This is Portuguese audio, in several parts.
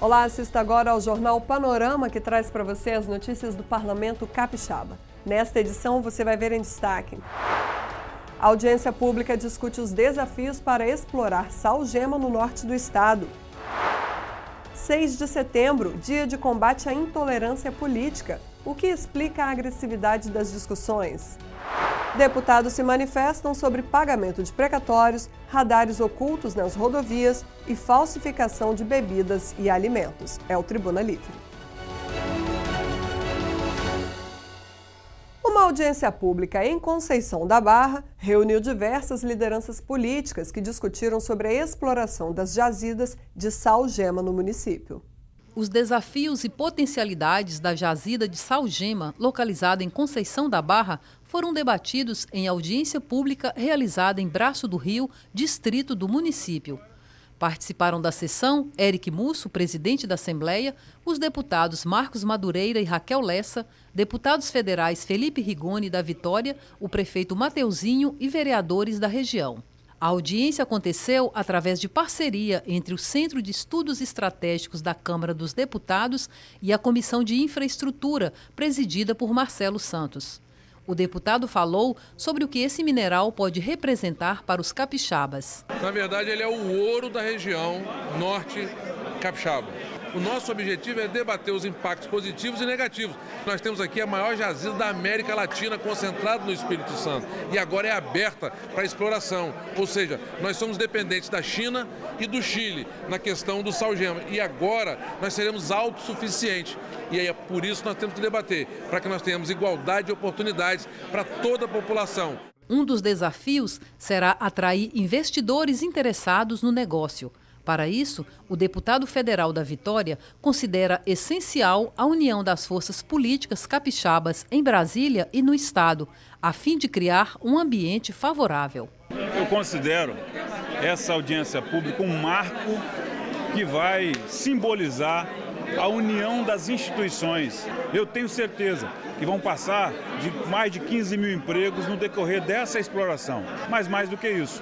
Olá, assista agora ao Jornal Panorama, que traz para você as notícias do Parlamento Capixaba. Nesta edição, você vai ver em destaque: a audiência pública discute os desafios para explorar sal-gema no norte do estado. 6 de setembro, dia de combate à intolerância política. O que explica a agressividade das discussões? Deputados se manifestam sobre pagamento de precatórios, radares ocultos nas rodovias e falsificação de bebidas e alimentos. É o Tribuna Livre. Uma audiência pública em Conceição da Barra reuniu diversas lideranças políticas que discutiram sobre a exploração das jazidas de sal-gema no município. Os desafios e potencialidades da jazida de sal-gema, localizada em Conceição da Barra, foram debatidos em audiência pública realizada em Braço do Rio, distrito do município. Participaram da sessão Eric Musso, presidente da Assembleia, os deputados Marcos Madureira e Raquel Lessa, deputados federais Felipe Rigoni da Vitória, o prefeito Mateuzinho e vereadores da região. A audiência aconteceu através de parceria entre o Centro de Estudos Estratégicos da Câmara dos Deputados e a Comissão de Infraestrutura, presidida por Marcelo Santos. O deputado falou sobre o que esse mineral pode representar para os capixabas. Na verdade, ele é o ouro da região norte capixaba. O nosso objetivo é debater os impactos positivos e negativos. Nós temos aqui a maior jazida da América Latina, concentrada no Espírito Santo, e agora é aberta para exploração. Ou seja, nós somos dependentes da China e do Chile na questão do sal-gema, e agora nós seremos autossuficientes. E é por isso que nós temos que debater, para que nós tenhamos igualdade de oportunidades para toda a população. Um dos desafios será atrair investidores interessados no negócio. Para isso, o deputado federal da Vitória considera essencial a união das forças políticas capixabas em Brasília e no estado, a fim de criar um ambiente favorável. Eu considero essa audiência pública um marco que vai simbolizar a união das instituições. Eu tenho certeza que vão passar de mais de 15 mil empregos no decorrer dessa exploração. Mas mais do que isso,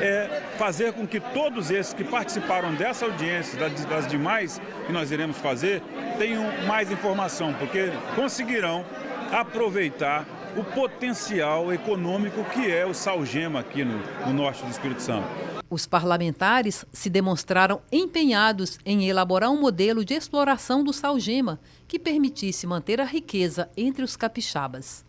é fazer com que todos esses que participaram dessa audiência, das demais que nós iremos fazer, tenham mais informação, porque conseguirão aproveitar o potencial econômico que é o sal-gema aqui no norte do Espírito Santo. Os parlamentares se demonstraram empenhados em elaborar um modelo de exploração do sal-gema que permitisse manter a riqueza entre os capixabas.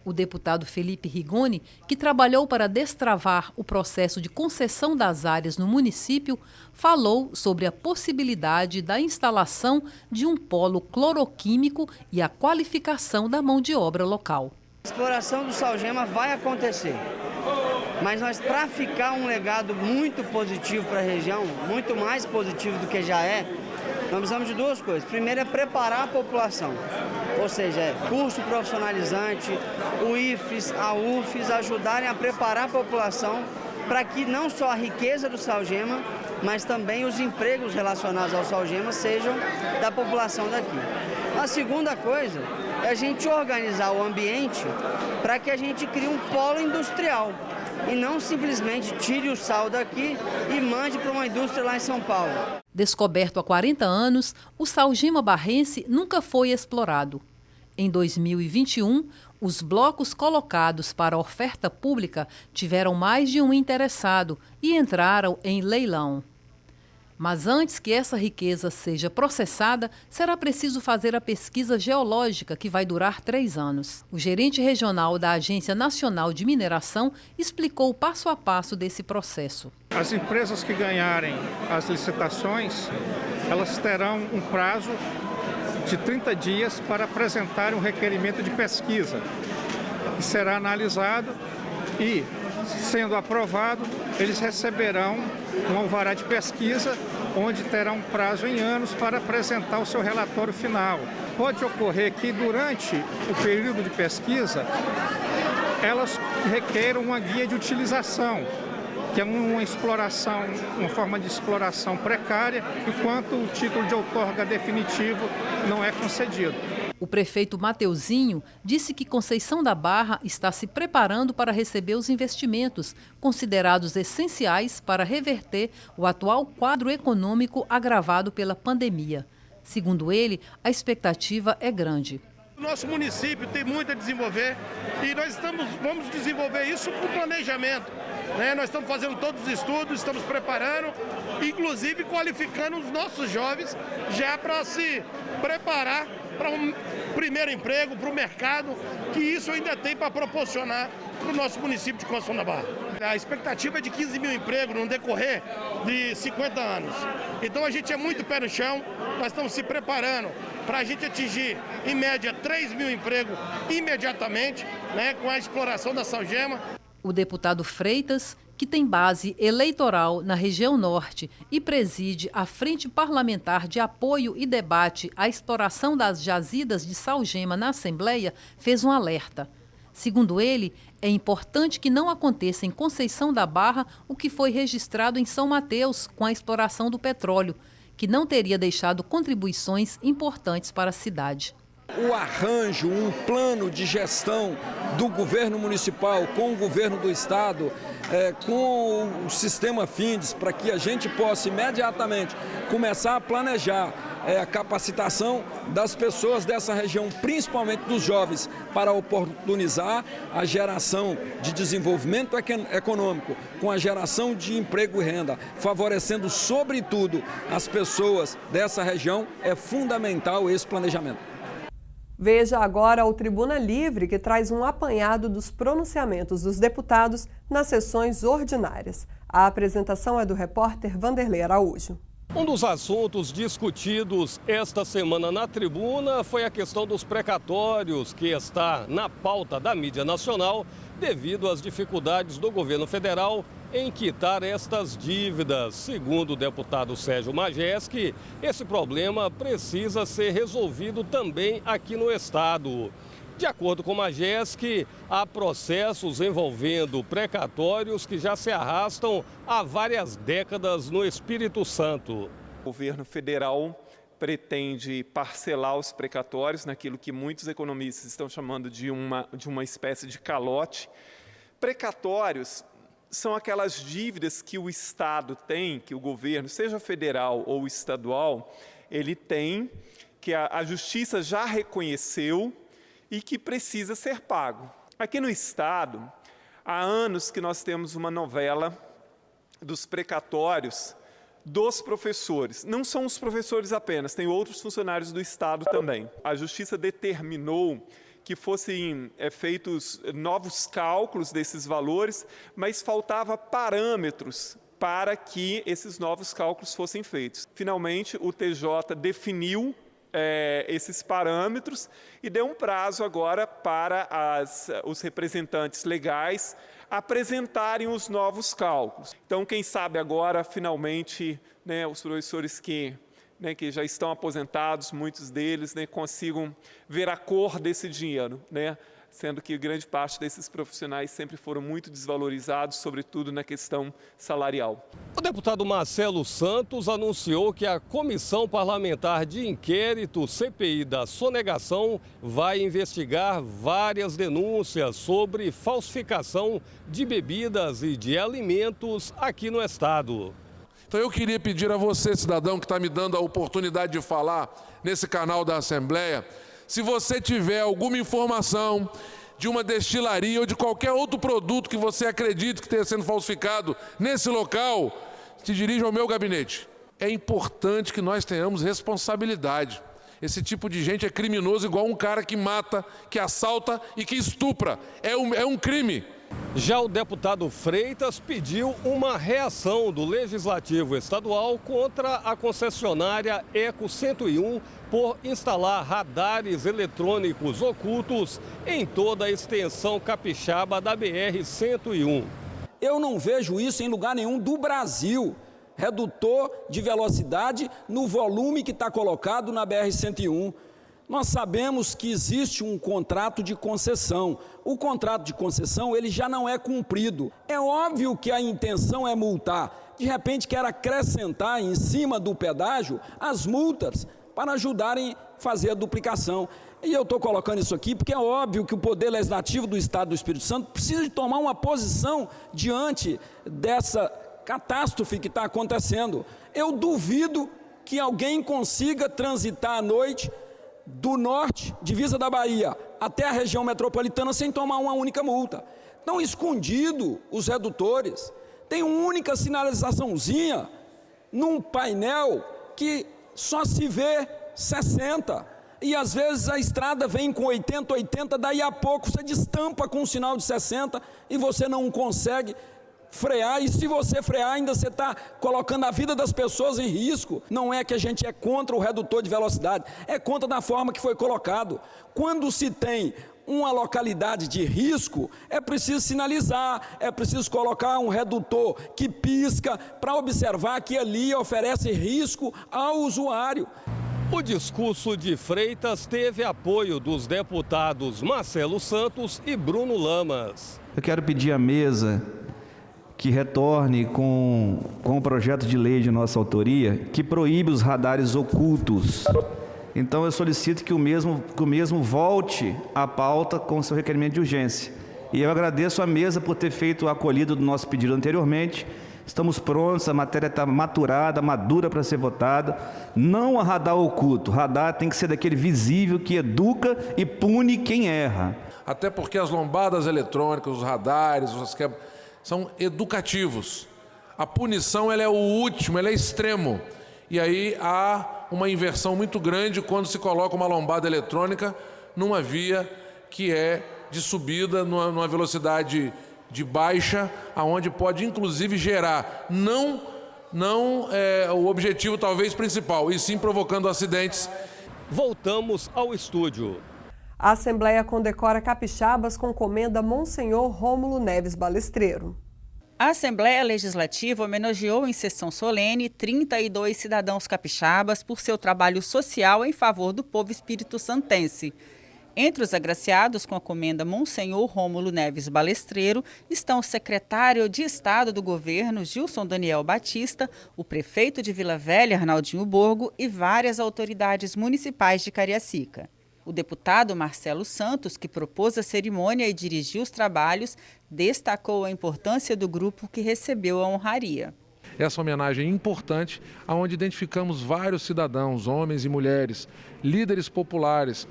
O deputado Felipe Rigoni, que trabalhou para destravar o processo de concessão das áreas no município, falou sobre a possibilidade da instalação de um polo cloroquímico e a qualificação da mão de obra local. A exploração do sal-gema vai acontecer, mas para ficar um legado muito positivo para a região, muito mais positivo do que já é, nós precisamos de duas coisas. Primeiro é preparar a população, ou seja, curso profissionalizante, o IFES, a UFES ajudarem a preparar a população para que não só a riqueza do sal-gema, mas também os empregos relacionados ao sal-gema sejam da população daqui. A segunda coisa é a gente organizar o ambiente para que a gente crie um polo industrial e não simplesmente tire o sal daqui e mande para uma indústria lá em São Paulo. Descoberto há 40 anos, o sal-gema barrense nunca foi explorado. Em 2021, os blocos colocados para oferta pública tiveram mais de um interessado e entraram em leilão. Mas antes que essa riqueza seja processada, será preciso fazer a pesquisa geológica, que vai durar 3 anos. O gerente regional da Agência Nacional de Mineração explicou o passo a passo desse processo. As empresas que ganharem as licitações, elas terão um prazo de 30 dias para apresentar um requerimento de pesquisa, que será analisado e, sendo aprovado, eles receberão um alvará de pesquisa, onde terá um prazo em anos para apresentar o seu relatório final. Pode ocorrer que, durante o período de pesquisa, elas requeram uma guia de utilização, que é uma forma de exploração precária, enquanto o título de outorga definitivo não é concedido. O prefeito Mateuzinho disse que Conceição da Barra está se preparando para receber os investimentos, considerados essenciais para reverter o atual quadro econômico agravado pela pandemia. Segundo ele, a expectativa é grande. O nosso município tem muito a desenvolver e nós vamos desenvolver isso com planejamento. Nós estamos fazendo todos os estudos, estamos preparando, inclusive qualificando os nossos jovens já para se preparar para um primeiro emprego, para o mercado, que isso ainda tem para proporcionar para o nosso município de Conceição da Barra. A expectativa é de 15 mil empregos no decorrer de 50 anos. Então a gente é muito pé no chão, nós estamos se preparando para a gente atingir, em média, 3 mil empregos imediatamente, com a exploração da salgema. O deputado Freitas, que tem base eleitoral na região norte e preside a Frente Parlamentar de Apoio e Debate à Exploração das Jazidas de Salgema na Assembleia, fez um alerta. Segundo ele, é importante que não aconteça em Conceição da Barra o que foi registrado em São Mateus com a exploração do petróleo, que não teria deixado contribuições importantes para a cidade. O arranjo, um plano de gestão do governo municipal com o governo do estado, com o sistema Findes, para que a gente possa imediatamente começar a planejar a capacitação das pessoas dessa região, principalmente dos jovens, para oportunizar a geração de desenvolvimento econômico, com a geração de emprego e renda, favorecendo sobretudo as pessoas dessa região, é fundamental esse planejamento. Veja agora o Tribuna Livre, que traz um apanhado dos pronunciamentos dos deputados nas sessões ordinárias. A apresentação é do repórter Vanderlei Araújo. Um dos assuntos discutidos esta semana na tribuna foi a questão dos precatórios, que está na pauta da mídia nacional devido às dificuldades do governo federal em quitar estas dívidas. Segundo o deputado Sérgio Majeski, esse problema precisa ser resolvido também aqui no estado. De acordo com Majeski, há processos envolvendo precatórios que já se arrastam há várias décadas no Espírito Santo. O governo federal pretende parcelar os precatórios naquilo que muitos economistas estão chamando de uma espécie de calote. Precatórios são aquelas dívidas que o Estado tem, que o governo, seja federal ou estadual, ele tem, que a Justiça já reconheceu e que precisa ser pago. Aqui no Estado, há anos que nós temos uma novela dos precatórios dos professores. Não são os professores apenas, tem outros funcionários do Estado também. A Justiça determinou que fossem feitos novos cálculos desses valores, mas faltava parâmetros para que esses novos cálculos fossem feitos. Finalmente, o TJ definiu esses parâmetros e deu um prazo agora para os representantes legais apresentarem os novos cálculos. Então, quem sabe agora, finalmente, os professores que já estão aposentados, muitos deles, consigam ver a cor desse dinheiro, sendo que grande parte desses profissionais sempre foram muito desvalorizados, sobretudo na questão salarial. O deputado Marcelo Santos anunciou que a Comissão Parlamentar de Inquérito, CPI da Sonegação, vai investigar várias denúncias sobre falsificação de bebidas e de alimentos aqui no estado. Então eu queria pedir a você, cidadão, que está me dando a oportunidade de falar nesse canal da Assembleia, se você tiver alguma informação de uma destilaria ou de qualquer outro produto que você acredite que esteja sendo falsificado nesse local, se dirija ao meu gabinete. É importante que nós tenhamos responsabilidade. Esse tipo de gente é criminoso igual um cara que mata, que assalta e que estupra. É um crime. Já o deputado Freitas pediu uma reação do Legislativo Estadual contra a concessionária Eco 101 por instalar radares eletrônicos ocultos em toda a extensão capixaba da BR-101. Eu não vejo isso em lugar nenhum do Brasil. Redutor de velocidade no volume que está colocado na BR-101. Nós sabemos que existe um contrato de concessão. O contrato de concessão ele já não é cumprido. É óbvio que a intenção é multar. De repente quer acrescentar em cima do pedágio as multas para ajudarem a fazer a duplicação. E eu estou colocando isso aqui porque é óbvio que o Poder Legislativo do Estado do Espírito Santo precisa de tomar uma posição diante dessa catástrofe que está acontecendo. Eu duvido que alguém consiga transitar à noite do norte, divisa da Bahia, até a região metropolitana sem tomar uma única multa. Estão escondidos os redutores, tem uma única sinalizaçãozinha num painel que só se vê 60. E às vezes a estrada vem com 80, daí a pouco você destampa com um sinal de 60 e você não consegue frear, e se você frear ainda você está colocando a vida das pessoas em risco. Não é que a gente é contra o redutor de velocidade, é contra da forma que foi colocado. Quando se tem uma localidade de risco, é preciso sinalizar, é preciso colocar um redutor que pisca para observar que ali oferece risco ao usuário. O discurso de Freitas teve apoio dos deputados Marcelo Santos e Bruno Lamas. Eu quero pedir à mesa que retorne com o projeto de lei de nossa autoria que proíbe os radares ocultos. Então eu solicito que o mesmo volte à pauta com seu requerimento de urgência. E eu agradeço à mesa por ter feito o acolhido do nosso pedido anteriormente. Estamos prontos, a matéria está maturada, madura para ser votada. Não a radar oculto. Radar tem que ser daquele visível que educa e pune quem erra. Até porque as lombadas eletrônicas, os radares, são educativos. A punição ela é o último, ela é extremo. E aí há uma inversão muito grande quando se coloca uma lombada eletrônica numa via que é de subida, numa velocidade de baixa, aonde pode inclusive gerar não o objetivo talvez principal, e sim provocando acidentes. Voltamos ao estúdio. A Assembleia condecora capixabas com comenda Monsenhor Rômulo Neves Balestreiro. A Assembleia Legislativa homenageou em sessão solene 32 cidadãos capixabas por seu trabalho social em favor do povo espírito-santense. Entre os agraciados com a comenda Monsenhor Rômulo Neves Balestreiro estão o secretário de Estado do Governo, Gilson Daniel Batista, o prefeito de Vila Velha, Arnaldinho Borgo, e várias autoridades municipais de Cariacica. O deputado Marcelo Santos, que propôs a cerimônia e dirigiu os trabalhos, destacou a importância do grupo que recebeu a honraria. Essa homenagem importante, onde identificamos vários cidadãos, homens e mulheres, líderes populares,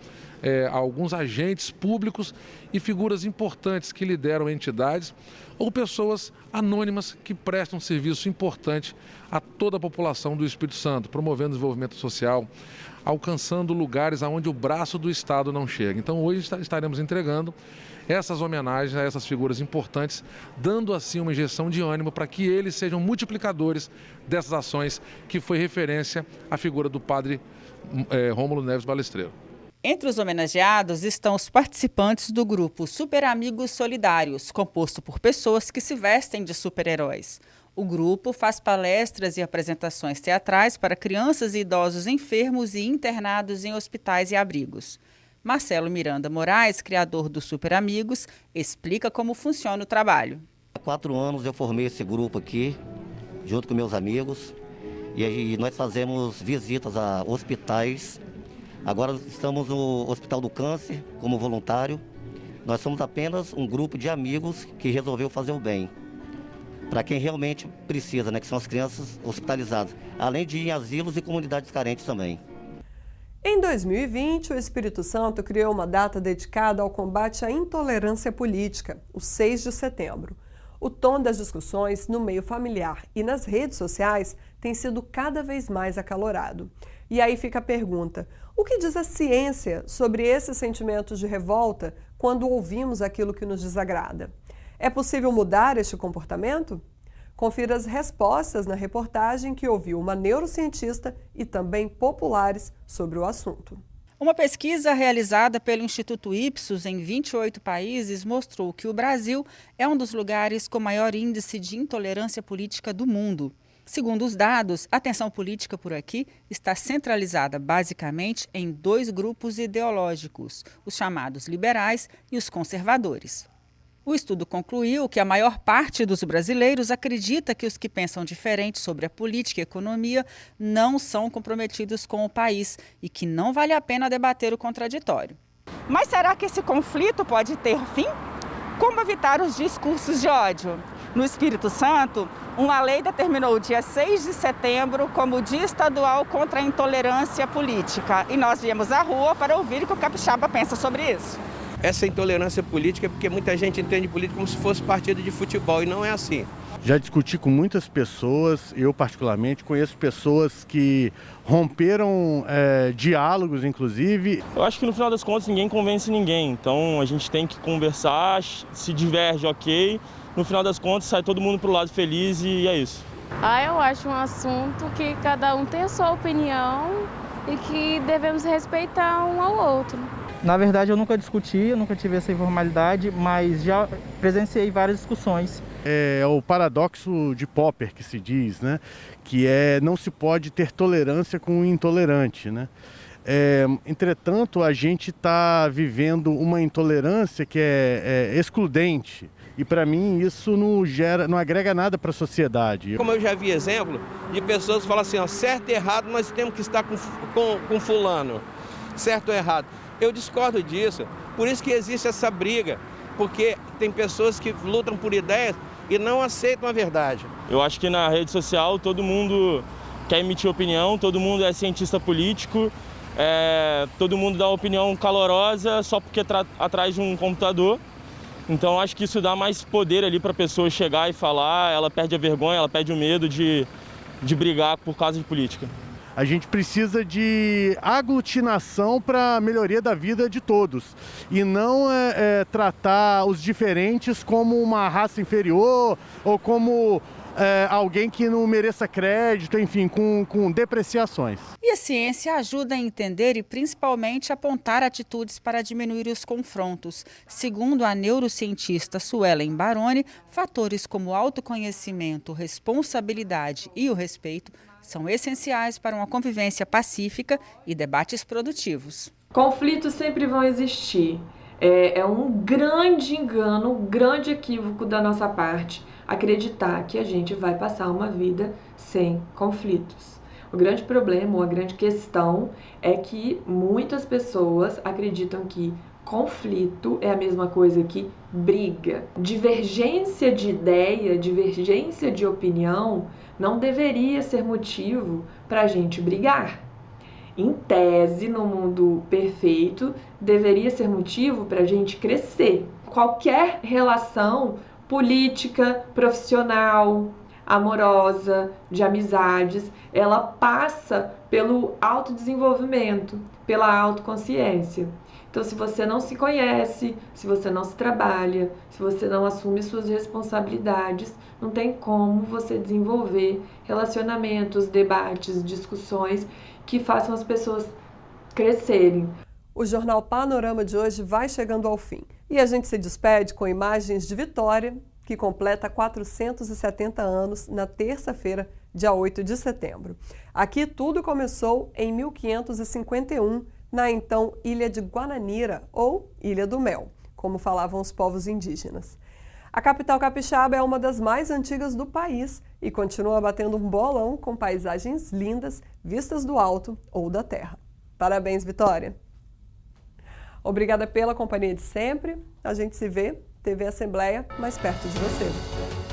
alguns agentes públicos e figuras importantes que lideram entidades ou pessoas anônimas que prestam serviço importante a toda a população do Espírito Santo, promovendo o desenvolvimento social, alcançando lugares onde o braço do Estado não chega. Então hoje estaremos entregando essas homenagens a essas figuras importantes, dando assim uma injeção de ânimo para que eles sejam multiplicadores dessas ações, que foi referência à figura do padre Rômulo Neves Balestreiro. Entre os homenageados estão os participantes do grupo Super Amigos Solidários, composto por pessoas que se vestem de super-heróis. O grupo faz palestras e apresentações teatrais para crianças e idosos enfermos e internados em hospitais e abrigos. Marcelo Miranda Moraes, criador do Super Amigos, explica como funciona o trabalho. Há 4 anos eu formei esse grupo aqui, junto com meus amigos, e aí nós fazemos visitas a hospitais. Agora estamos no Hospital do Câncer como voluntário. Nós somos apenas um grupo de amigos que resolveu fazer o bem para quem realmente precisa, que são as crianças hospitalizadas, além de ir em asilos e comunidades carentes também. Em 2020, o Espírito Santo criou uma data dedicada ao combate à intolerância política, o 6 de setembro. O tom das discussões no meio familiar e nas redes sociais tem sido cada vez mais acalorado. E aí fica a pergunta: o que diz a ciência sobre esses sentimentos de revolta quando ouvimos aquilo que nos desagrada? É possível mudar este comportamento? Confira as respostas na reportagem que ouviu uma neurocientista e também populares sobre o assunto. Uma pesquisa realizada pelo Instituto Ipsos em 28 países mostrou que o Brasil é um dos lugares com maior índice de intolerância política do mundo. Segundo os dados, a tensão política por aqui está centralizada basicamente em 2 grupos ideológicos, os chamados liberais e os conservadores. O estudo concluiu que a maior parte dos brasileiros acredita que os que pensam diferente sobre a política e a economia não são comprometidos com o país e que não vale a pena debater o contraditório. Mas será que esse conflito pode ter fim? Como evitar os discursos de ódio? No Espírito Santo, uma lei determinou o dia 6 de setembro como Dia Estadual contra a Intolerância Política. E nós viemos à rua para ouvir o que o capixaba pensa sobre isso. Essa intolerância política é porque muita gente entende política como se fosse partido de futebol, e não é assim. Já discuti com muitas pessoas, eu particularmente conheço pessoas que romperam diálogos, inclusive. Eu acho que no final das contas ninguém convence ninguém, então a gente tem que conversar, se diverge, ok. No final das contas sai todo mundo pro lado feliz e é isso. Eu acho um assunto que cada um tem a sua opinião e que devemos respeitar um ao outro. Na verdade, eu nunca discuti, eu nunca tive essa informalidade, mas já presenciei várias discussões. É o paradoxo de Popper que se diz, né? Que não se pode ter tolerância com o intolerante, né? Entretanto, a gente está vivendo uma intolerância que é excludente. E para mim isso não agrega nada para a sociedade. Como eu já vi exemplo de pessoas que falam assim, certo e errado nós temos que estar com fulano, certo ou errado. Eu discordo disso, por isso que existe essa briga, porque tem pessoas que lutam por ideias e não aceitam a verdade. Eu acho que na rede social todo mundo quer emitir opinião, todo mundo é cientista político, todo mundo dá uma opinião calorosa só porque atrás de um computador. Então acho que isso dá mais poder ali para a pessoa chegar e falar, ela perde a vergonha, ela perde o medo de brigar por causa de política. A gente precisa de aglutinação para a melhoria da vida de todos e não tratar os diferentes como uma raça inferior ou como alguém que não mereça crédito, enfim, com depreciações. E a ciência ajuda a entender e principalmente apontar atitudes para diminuir os confrontos. Segundo a neurocientista Suelen Baroni, fatores como autoconhecimento, responsabilidade e o respeito são essenciais para uma convivência pacífica e debates produtivos. Conflitos sempre vão existir. É um grande engano, um grande equívoco da nossa parte acreditar que a gente vai passar uma vida sem conflitos. O grande problema, ou a grande questão, é que muitas pessoas acreditam que conflito é a mesma coisa que briga. Divergência de ideia, divergência de opinião não deveria ser motivo para a gente brigar. Em tese, no mundo perfeito, deveria ser motivo para a gente crescer. Qualquer relação política, profissional, amorosa, de amizades, ela passa pelo autodesenvolvimento, pela autoconsciência. Então, se você não se conhece, se você não se trabalha, se você não assume suas responsabilidades, não tem como você desenvolver relacionamentos, debates, discussões que façam as pessoas crescerem. O Jornal Panorama de hoje vai chegando ao fim. E a gente se despede com imagens de Vitória, que completa 470 anos na terça-feira, dia 8 de setembro. Aqui tudo começou em 1551, na então Ilha de Guananira, ou Ilha do Mel, como falavam os povos indígenas. A capital capixaba é uma das mais antigas do país e continua batendo um bolão com paisagens lindas vistas do alto ou da terra. Parabéns, Vitória! Obrigada pela companhia de sempre. A gente se vê, TV Assembleia, mais perto de você.